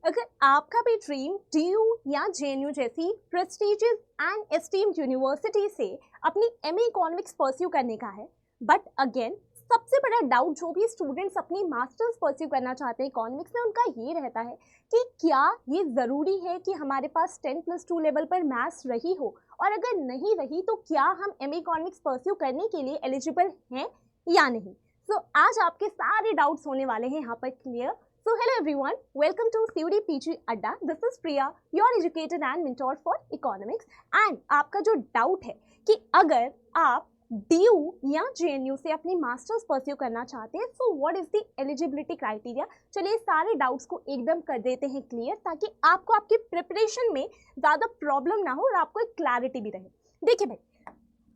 अगर आपका भी ड्रीम डीयू या जेएनयू जैसी प्रेस्टिजियस एंड एस्टीम्ड यूनिवर्सिटी से अपनी एमए इकोनॉमिक्स परस्यू करने का है, बट अगेन सबसे बड़ा डाउट जो भी स्टूडेंट्स अपनी मास्टर्स परस्यू करना चाहते हैं इकोनॉमिक्स में, उनका ये रहता है कि क्या ये ज़रूरी है कि हमारे पास 10+2 लेवल पर मैथ्स रही हो, और अगर नहीं रही तो क्या हम एमए इकोनॉमिक्स परस्यू करने के लिए एलिजिबल हैं या नहीं। आज आपके सारे डाउट्स होने वाले हैं यहाँ पर clear. So hello everyone, welcome to CUD PG Adda. This is Priya, your educator and mentor for economics. And आपका जो डाउट है कि अगर आप DU या JNU से अपनी मास्टर्स परस्यू करना चाहते हैं, so what is the eligibility criteria? चलिए सारे डाउट्स को एकदम कर देते हैं क्लियर, ताकि आपको आपकी प्रिपरेशन में ज़्यादा प्रॉब्लम ना हो और आपको एक क्लैरिटी भी रहे। देखिए भाई,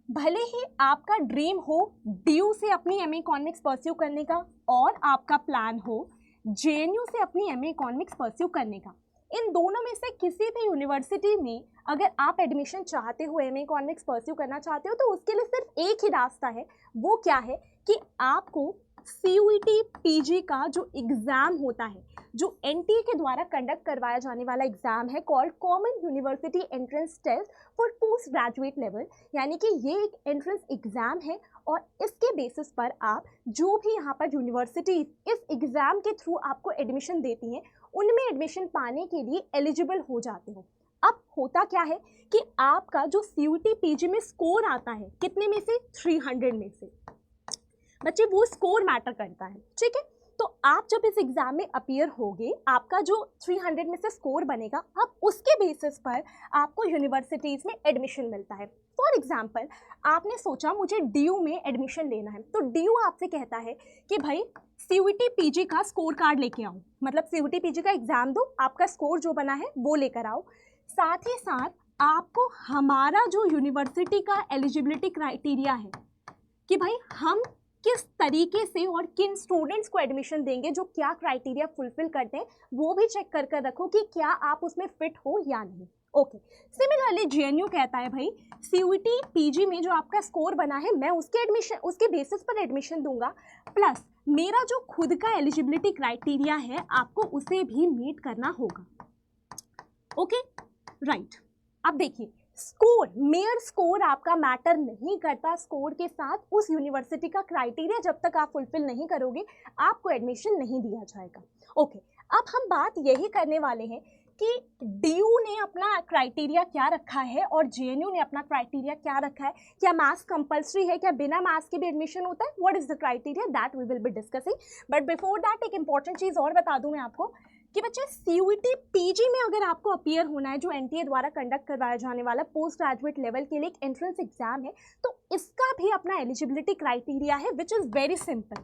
भले ही आपका ड्रीम हो DU से अपनी एमए इकोनॉमिक्स परस्यू करने का और आपका प्लान हो जेएनयू से अपनी एमए इकोनॉमिक्स परस्यू करने का, इन दोनों में से किसी भी यूनिवर्सिटी में अगर आप एडमिशन चाहते हो, एमए इकोनॉमिक्स परस्यू करना चाहते हो, तो उसके लिए सिर्फ एक ही रास्ता है। वो क्या है कि आपको सीयूईटी पीजी का जो एग्ज़ाम होता है, जो एनटीए के द्वारा कंडक्ट करवाया जाने वाला एग्ज़ाम है, called common university entrance test for post graduate level, यानी कि ये एक एंट्रेंस एग्ज़ाम है और इसके बेसिस पर आप जो भी यहाँ पर यूनिवर्सिटी इस एग्ज़ाम के थ्रू आपको एडमिशन देती हैं, उनमें एडमिशन पाने के लिए एलिजिबल हो जाते हो। अब होता क्या है कि आपका जो सीयूईटी पीजी में स्कोर आता है, कितने में से 300 में से, बच्चे वो स्कोर मैटर करता है, ठीक है। तो आप जब इस एग्ज़ाम में अपीयर होगे, आपका जो 300 में से स्कोर बनेगा, अब उसके बेसिस पर आपको यूनिवर्सिटीज़ में एडमिशन मिलता है। फॉर एग्जाम्पल, आपने सोचा मुझे DU में एडमिशन लेना है, तो DU आपसे कहता है कि भाई CUET PG का स्कोर कार्ड लेके आओ, मतलब CUET PG का एग्ज़ाम दो, आपका स्कोर जो बना है वो लेकर आओ। साथ ही साथ आपको हमारा जो यूनिवर्सिटी का एलिजिबिलिटी क्राइटेरिया है कि भाई हम किस तरीके से और किन स्टूडेंट्स को एडमिशन देंगे जो क्या क्राइटेरिया फुलफिल करते हैं, वो भी चेक कर रखो कि क्या आप उसमें फिट हो या नहीं। ओके, सिमिलरली जेएनयू कहता है भाई सीयूईटी पीजी में जो आपका स्कोर बना है, मैं उसके बेसिस पर एडमिशन दूंगा, प्लस मेरा जो खुद का एलिजिबिलिटी क्राइटेरिया है आपको उसे भी मीट करना होगा। Okay right. अब देखिए, स्कोर, मेयर स्कोर आपका मैटर नहीं करता। स्कोर के साथ उस यूनिवर्सिटी का क्राइटेरिया जब तक आप फुलफिल नहीं करोगे, आपको एडमिशन नहीं दिया जाएगा। ओके, अब हम बात यही करने वाले हैं कि DU ने अपना क्राइटेरिया क्या रखा है और JNU ने अपना क्राइटेरिया क्या रखा है। क्या मैथ्स कंपलसरी है, क्या बिना मैथ्स के भी एडमिशन होता है, what is the criteria, that we will be discussing. But before that एक इंपॉर्टेंट चीज़ और बता दूं मैं आपको कि बच्चे CUET PG में अगर आपको अपीयर होना है, जो NTA द्वारा कंडक्ट करवाया जाने वाला पोस्ट ग्रेजुएट लेवल के लिए एक एंट्रेंस एग्जाम है, तो इसका भी अपना एलिजिबिलिटी क्राइटेरिया है, विच इज़ वेरी सिंपल।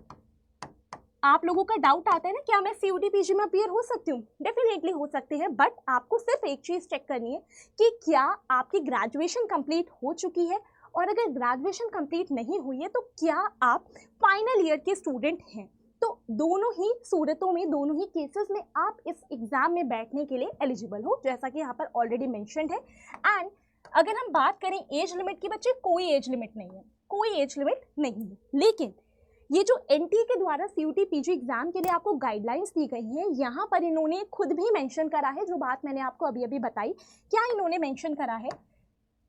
आप लोगों का डाउट आता है ना, क्या मैं CUET PG में अपीयर हो सकती हूँ? डेफिनेटली हो सकते हैं, बट आपको सिर्फ एक चीज़ चेक करनी है कि क्या आपकी ग्रेजुएशन कंप्लीट हो चुकी है, और अगर ग्रेजुएशन कंप्लीट नहीं हुई है तो क्या आप फाइनल ईयर के स्टूडेंट हैं। तो दोनों ही सूरतों में, दोनों ही केसेस में आप इस एग्ज़ाम में बैठने के लिए एलिजिबल हो, जैसा कि यहाँ पर ऑलरेडी मेंशन्ड है। एंड अगर हम बात करें एज लिमिट की, बच्चे कोई एज लिमिट नहीं है, कोई एज लिमिट नहीं है। लेकिन ये जो NTA के द्वारा CUET PG एग्जाम के लिए आपको गाइडलाइंस दी गई हैं, यहाँ पर इन्होंने खुद भी मेंशन करा है, जो बात मैंने आपको अभी अभी बताई। क्या इन्होंने मेंशन करा है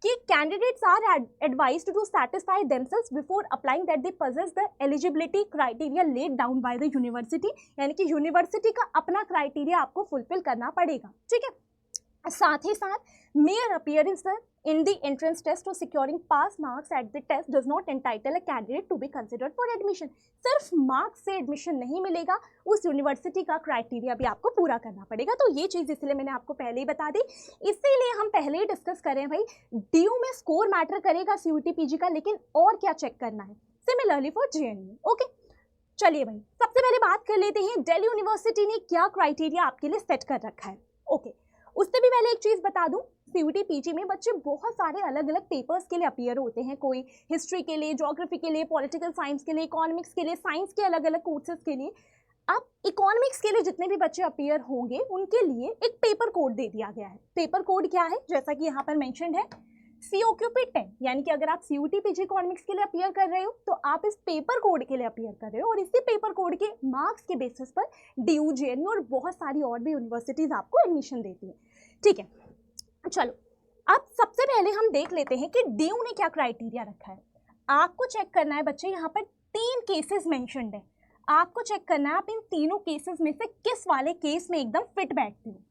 कि candidates are advised to satisfy themselves before applying that they possess the eligibility criteria laid down by the university, यानी कि यूनिवर्सिटी का अपना क्राइटेरिया आपको फुलफिल करना पड़ेगा, ठीक है। साथ ही साथ mayor appearance in the entrance test or securing pass marks at the test does not entitle a candidate to be considered for admission। सिर्फ मार्क्स से एडमिशन नहीं मिलेगा, उस यूनिवर्सिटी का क्राइटेरिया भी आपको पूरा करना पड़ेगा। तो ये चीज़ इसलिए मैंने आपको पहले ही बता दी, इसीलिए हम पहले ही डिस्कस करें भाई DU में स्कोर मैटर करेगा CUET PG का, लेकिन और क्या चेक करना है, सिमिलरली फॉर JNU। ओके, चलिए भाई सबसे पहले बात कर लेते हैं दिल्ली यूनिवर्सिटी ने क्या क्राइटेरिया आपके लिए सेट कर रखा है। ओके, उससे भी पहले एक चीज़ बता दूं, CUET PG में बच्चे बहुत सारे अलग अलग पेपर्स के लिए अपीयर होते हैं, कोई हिस्ट्री के लिए, ज्योग्राफी के लिए, पॉलिटिकल साइंस के लिए, इकोनॉमिक्स के लिए, साइंस के अलग अलग कोर्सेज के लिए। अब इकोनॉमिक्स के लिए जितने भी बच्चे अपीयर होंगे उनके लिए एक पेपर कोड दे दिया गया है। पेपर कोड क्या है, जैसा कि यहाँ पर मेंशन्ड है, COQP 10, यानी कि अगर आप CUT PG इकोनॉमिक्स के लिए अपीयर कर रहे हो तो आप इस पेपर कोड के लिए अपीयर कर रहे हो, और इसी पेपर कोड के मार्क्स के बेसिस पर DU, JNU और बहुत सारी और भी यूनिवर्सिटीज आपको एडमिशन देती है। ठीक है, चलो अब सबसे पहले हम देख लेते हैं कि DU ने क्या क्राइटेरिया रखा है। आपको चेक करना है बच्चे, यहाँ पर 3 केसेस मेंशन्ड है, आपको चेक करना है आप इन तीनों केसेस में से किस वाले केस में एकदम फिट बैठते हो।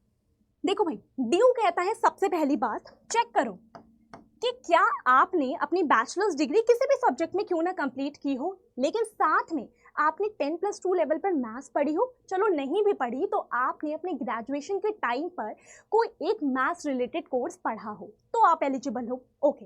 देखो भाई, DU कहता है सबसे पहली बात चेक करो कि क्या आपने अपनी बैचलर्स डिग्री किसी भी सब्जेक्ट में क्यों ना कंप्लीट की हो, लेकिन साथ में आपने 10+2 लेवल पर मैथ्स पढ़ी हो। चलो नहीं भी पढ़ी तो आपने अपने ग्रेजुएशन के टाइम पर कोई एक मैथ्स रिलेटेड कोर्स पढ़ा हो तो आप एलिजिबल हो। ओके,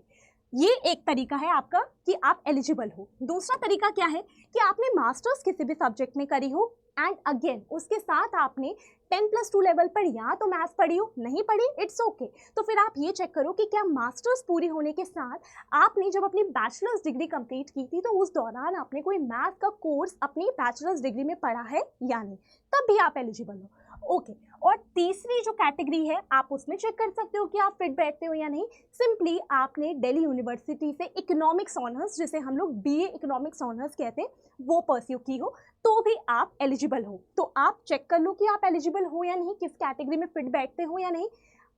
ये एक तरीका है आपका कि आप एलिजिबल हो। दूसरा तरीका क्या है कि आपने मास्टर्स किसी भी सब्जेक्ट में करी हो एंड अगेन उसके साथ आपने 10+2 लेवल पर या तो मैथ्स पढ़ी हो, नहीं पढ़ी इट्स ओके, तो फिर आप ये चेक करो कि क्या मास्टर्स पूरी होने के साथ आपने जब अपनी बैचलर्स डिग्री कंप्लीट की थी तो उस दौरान आपने कोई मैथ्स का कोर्स अपनी बैचलर्स डिग्री में पढ़ा है या नहीं, तब भी आप एलिजिबल हो। ओके, और तीसरी जो कैटेगरी है आप उसमें चेक कर सकते हो कि आप फिट बैठते हो या नहीं। सिंपली आपने दिल्ली यूनिवर्सिटी से इकोनॉमिक्स ऑनर्स, जिसे हम लोग BA इकोनॉमिक्स ऑनर्स कहते हैं, वो परस्यू की हो तो भी आप एलिजिबल हो। तो आप चेक कर लो कि आप एलिजिबल हो या नहीं, किस कैटेगरी में फिट बैठते हो या नहीं,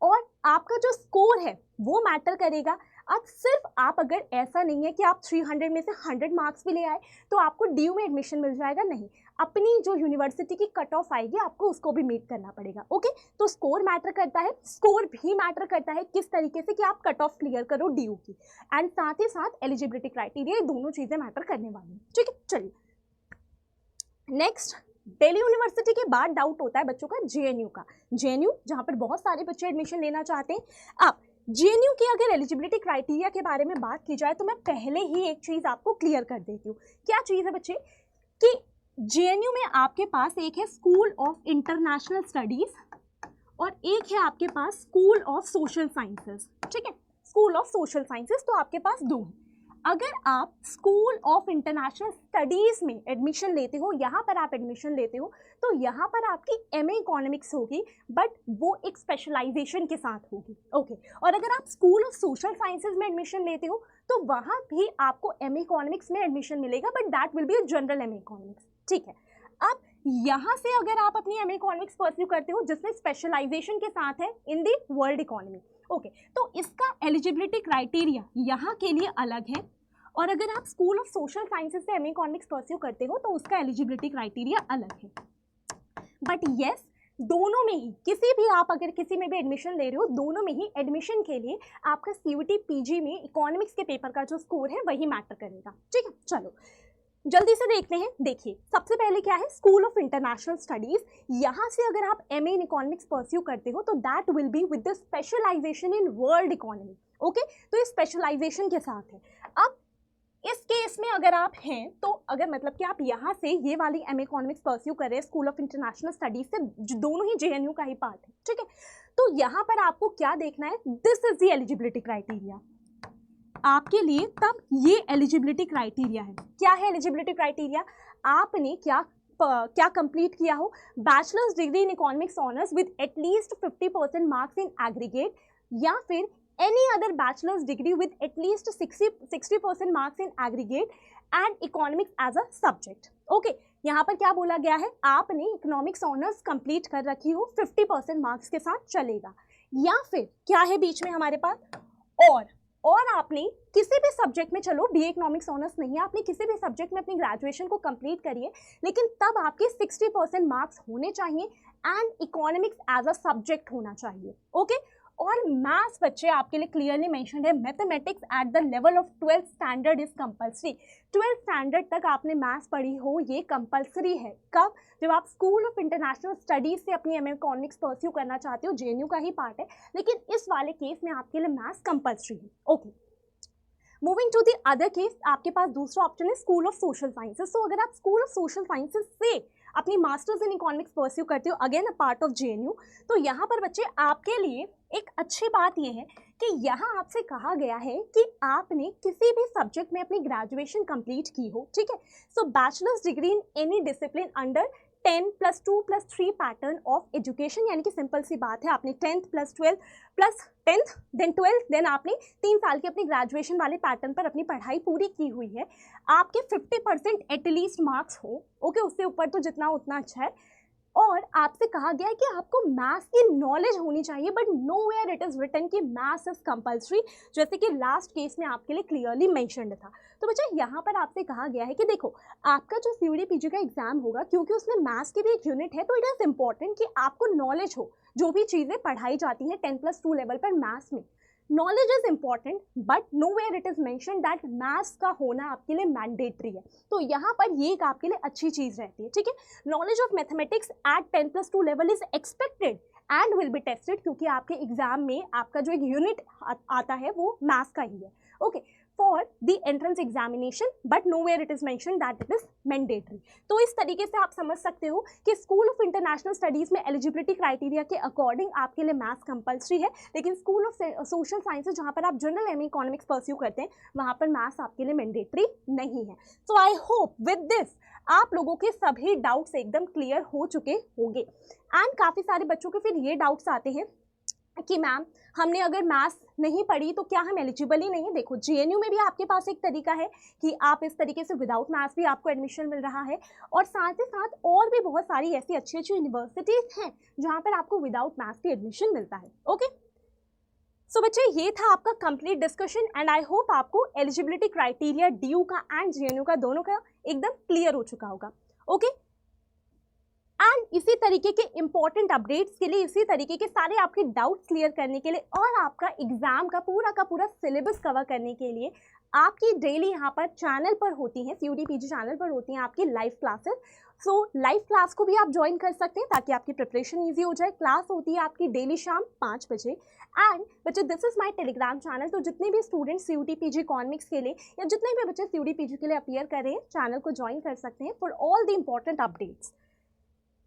और आपका जो स्कोर है वो मैटर करेगा। अब सिर्फ आप अगर ऐसा नहीं है कि आप 300 में से 100 मार्क्स भी ले आए तो आपको DU में एडमिशन मिल जाएगा, नहीं, अपनी जो यूनिवर्सिटी की कट ऑफ आएगी आपको उसको भी मीट करना पड़ेगा। ओके, तो स्कोर मैटर करता है, स्कोर भी मैटर करता है किस तरीके से कि आप कट ऑफ क्लियर करो DU की, एंड साथ ही साथ एलिजिबिलिटी क्राइटेरिया, ये दोनों चीजें मैटर करने वाली हैं। ठीक है, चलिए नेक्स्ट, दिल्ली यूनिवर्सिटी के बाद डाउट होता है बच्चों का JNU का। JNU जहाँ पर बहुत सारे बच्चे एडमिशन लेना चाहते हैं। अब JNU की अगर एलिजिबिलिटी क्राइटेरिया के बारे में बात की जाए तो मैं पहले ही एक चीज़ आपको क्लियर कर देती हूँ। क्या चीज़ है बच्चे कि JNU में आपके पास एक है स्कूल ऑफ इंटरनेशनल स्टडीज और एक है आपके पास स्कूल ऑफ सोशल साइंसेस। ठीक है, स्कूल ऑफ सोशल साइंसेस, तो आपके पास दो हैं। अगर आप स्कूल ऑफ इंटरनेशनल स्टडीज़ में एडमिशन लेते हो, यहाँ पर आप एडमिशन लेते हो तो यहाँ पर आपकी MA इकोनॉमिक्स होगी, बट वो एक स्पेशलाइजेशन के साथ होगी। ओके, और अगर आप स्कूल ऑफ सोशल साइंसेज में एडमिशन लेते हो तो वहाँ भी आपको MA इकोनॉमिक्स में एडमिशन मिलेगा, but that will be a general MA economics. ठीक है, अब यहाँ से अगर आप अपनी MA इकोनॉमिक्स परस्यू करते हो जिसमें स्पेशलाइजेशन के साथ है इन दी वर्ल्ड इकोनॉमी, ओके, तो इसका एलिजिबिलिटी क्राइटेरिया यहाँ के लिए अलग है, और अगर आप स्कूल ऑफ सोशल साइंसेज से MA इकोनॉमिक्स परस्यू करते हो तो उसका एलिजिबिलिटी क्राइटेरिया अलग है। बट येस, दोनों में ही किसी भी आप अगर किसी में भी एडमिशन ले रहे हो, दोनों में ही एडमिशन के लिए आपका CUT PG में इकोनॉमिक्स के पेपर का जो स्कोर है वही मैटर करेगा। ठीक है, चलो जल्दी से देखते हैं। देखिए सबसे पहले क्या है, स्कूल ऑफ इंटरनेशनल स्टडीज। यहाँ से अगर आप MA इन इकोनॉमिक्स परस्यू करते हो तो that will be with the specialisation in world economy. Okay, तो ये स्पेशलाइजेशन के साथ है। अब इस केस में अगर आप हैं तो अगर मतलब कि आप यहाँ से ये वाली MA इकोनॉमिक्स परस्यू कर रहे हैं स्कूल ऑफ इंटरनेशनल स्टडीज से, जो दोनों ही JNU का ही पार्ट है। ठीक है, तो यहाँ पर आपको क्या देखना है, this is the eligibility criteria आपके लिए। तब ये एलिजिबिलिटी क्राइटेरिया है। क्या है एलिजिबिलिटी क्राइटेरिया, आपने क्या कंप्लीट किया हो, bachelors degree in economics honours with at least 50% marks in aggregate, या फिर any other bachelor's degree with at least 60% marks in aggregate and economics as a subject. Okay, यहाँ पर क्या बोला गया है, आपने इकोनॉमिक्स ऑनर्स कंप्लीट कर रखी हो 50% मार्क्स के साथ चलेगा, या फिर क्या है बीच में हमारे पास, और आपने किसी भी सब्जेक्ट में, चलो BA इकोनॉमिक्स ऑनर्स नहीं है, आपने किसी भी सब्जेक्ट में अपनी ग्रेजुएशन को कंप्लीट करिए, लेकिन तब आपके 60% मार्क्स होने चाहिए and economics as a subject होना चाहिए। ओके, और मैथ्स बच्चे आपके लिए क्लियरली मेंशन्ड है, mathematics at the level of 12th standard is compulsory. 12th standard तक आपने मैथ्स पढ़ी हो, ये कंपल्सरी है। कब, जब आप स्कूल ऑफ इंटरनेशनल स्टडीज से अपनी MA इकोनॉमिक्स परस्यू करना चाहते हो, JNU का ही पार्ट है, लेकिन इस वाले केस में आपके लिए मैथ्स कंपल्सरी है। Okay, moving to the other case, आपके पास दूसरा ऑप्शन है स्कूल ऑफ सोशल साइंसेज। तो अगर आप स्कूल ऑफ सोशल साइंसेज से अपनी मास्टर्स इन इकोनॉमिक्स परस्यू करते हो, again a part of JNU, तो यहाँ पर बच्चे आपके लिए एक अच्छी बात यह है कि यहाँ आपसे कहा गया है कि आपने किसी भी सब्जेक्ट में अपनी ग्रेजुएशन कंप्लीट की हो। ठीक है, so bachelors degree in any discipline under 10+2+3 pattern of education, यानी कि सिंपल सी बात है, आपने 10th + 12 plus 10th then 12th then आपने 3 साल के अपनी ग्रेजुएशन वाले पैटर्न पर अपनी पढ़ाई पूरी की हुई है, आपके 50% एटलीस्ट मार्क्स हो, ओके, उससे ऊपर तो जितना उतना अच्छा है। और आपसे कहा गया है कि आपको मैथ्स की नॉलेज होनी चाहिए, but nowhere it is written कि मैथ्स इज कंपल्सरी, जैसे कि लास्ट केस में आपके लिए क्लियरली मेंशन्ड था। तो बच्चा यहाँ पर आपसे कहा गया है कि देखो, आपका जो CUET PG का एग्जाम होगा, क्योंकि उसमें मैथ्स की भी एक यूनिट है, तो इट इज़ इम्पॉर्टेंट कि आपको नॉलेज हो जो भी चीज़ें पढ़ाई जाती हैं 10+2 लेवल पर मैथ्स में। Knowledge is important, but nowhere it is mention that maths का होना आपके लिए मैंडेटरी है। तो यहाँ पर ये एक आपके लिए अच्छी चीज़ रहती है, ठीक है। Knowledge of mathematics eight 10+2 level is expected and will be tested, क्योंकि आपके एग्जाम में आपका जो एक यूनिट आता है वो मैथ्स का ही है, okay, for the entrance examination, but nowhere it is mention that it is mandatory. तो इस तरीके से आप समझ सकते हो कि स्कूल ऑफ इंटरनेशनल स्टडीज़ में एलिजिबिलिटी क्राइटेरिया के अकॉर्डिंग आपके लिए मैथ्स कंपल्सरी है, लेकिन स्कूल ऑफ सोशल साइंसेज जहाँ पर आप जनरल MA इकोनॉमिक्स परस्यू करते हैं, वहाँ पर मैथ्स आपके लिए मैंडेटरी नहीं है। सो आई होप विद दिस आप लोगों के सभी डाउट्स एकदम क्लियर हो चुके होंगे। एंड काफ़ी सारे बच्चों के फिर ये डाउट्स आते हैं कि मैम हमने अगर मैथ्स नहीं पढ़ी तो क्या हम एलिजिबल ही नहीं है। देखो, JNU में भी आपके पास एक तरीका है कि आप इस तरीके से विदाउट मैथ्स भी आपको एडमिशन मिल रहा है, और साथ ही साथ और भी बहुत सारी ऐसी अच्छी अच्छी यूनिवर्सिटीज़ हैं जहाँ पर आपको विदाउट मैथ्स भी एडमिशन मिलता है, ओके। सो बच्चे, ये था आपका complete discussion, and I hope आपको एलिजिबिलिटी क्राइटेरिया DU का एंड JNU का दोनों का एकदम क्लियर हो चुका होगा, ओके। एंड इसी तरीके के इंपॉर्टेंट अपडेट्स के लिए, इसी तरीके के सारे आपके डाउट्स क्लियर करने के लिए, और आपका एग्जाम का पूरा सिलेबस कवर करने के लिए आपकी डेली यहाँ पर चैनल पर होती हैं, CUET PG चैनल पर होती हैं आपकी लाइव क्लासेस। सो लाइव क्लास को भी आप ज्वाइन कर सकते हैं ताकि आपकी प्रिपरेशन ईजी हो जाए। क्लास होती है आपकी डेली शाम 5 बजे। एंड बच्चे, this is my Telegram channel, तो जितने भी स्टूडेंट्स CUET PG इकोनॉमिक्स के लिए या जितने भी बच्चे CUET PG के लिए अपीयर कर रहे हैं, चैनल को ज्वाइन कर सकते हैं for all the important updates.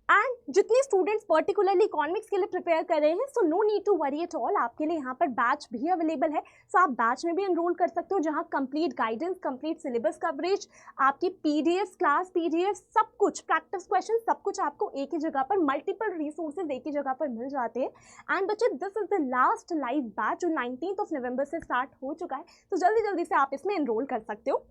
And जितने स्टूडेंट्स पर्टिकुलरली इकोनॉमिक्स के लिए प्रिपेयर कर रहे हैं, so no need to worry at all, आपके लिए यहाँ पर बैच भी अवेलेबल है। सो आप बैच में भी एनरोल कर सकते हो, जहाँ complete guidance, complete syllabus coverage, आपकी PDF, क्लास PDF, सब कुछ, प्रैक्टिस क्वेश्चन, सब कुछ आपको एक ही जगह पर, मल्टीपल रिसोर्सेज एक ही जगह पर मिल जाते हैं। एंड बच्चे, this is the last live batch जो 19 नवंबर से स्टार्ट हो चुका है, तो जल्दी जल्दी से आप इसमें एनरोल कर सकते हो।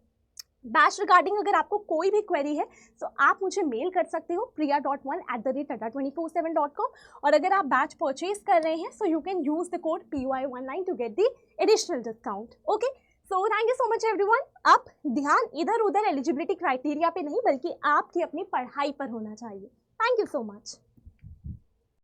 बैच रिगार्डिंग अगर आपको कोई भी क्वेरी है तो आप मुझे मेल कर सकते हो priya.1@tata247.com, और अगर आप बैच परचेज कर रहे हैं so you can use the code PY19 to get the additional discount, okay. So thank you so much everyone. अब ध्यान इधर उधर एलिजिबिलिटी क्राइटेरिया पे नहीं, बल्कि आपकी अपनी पढ़ाई पर होना चाहिए। Thank you so much.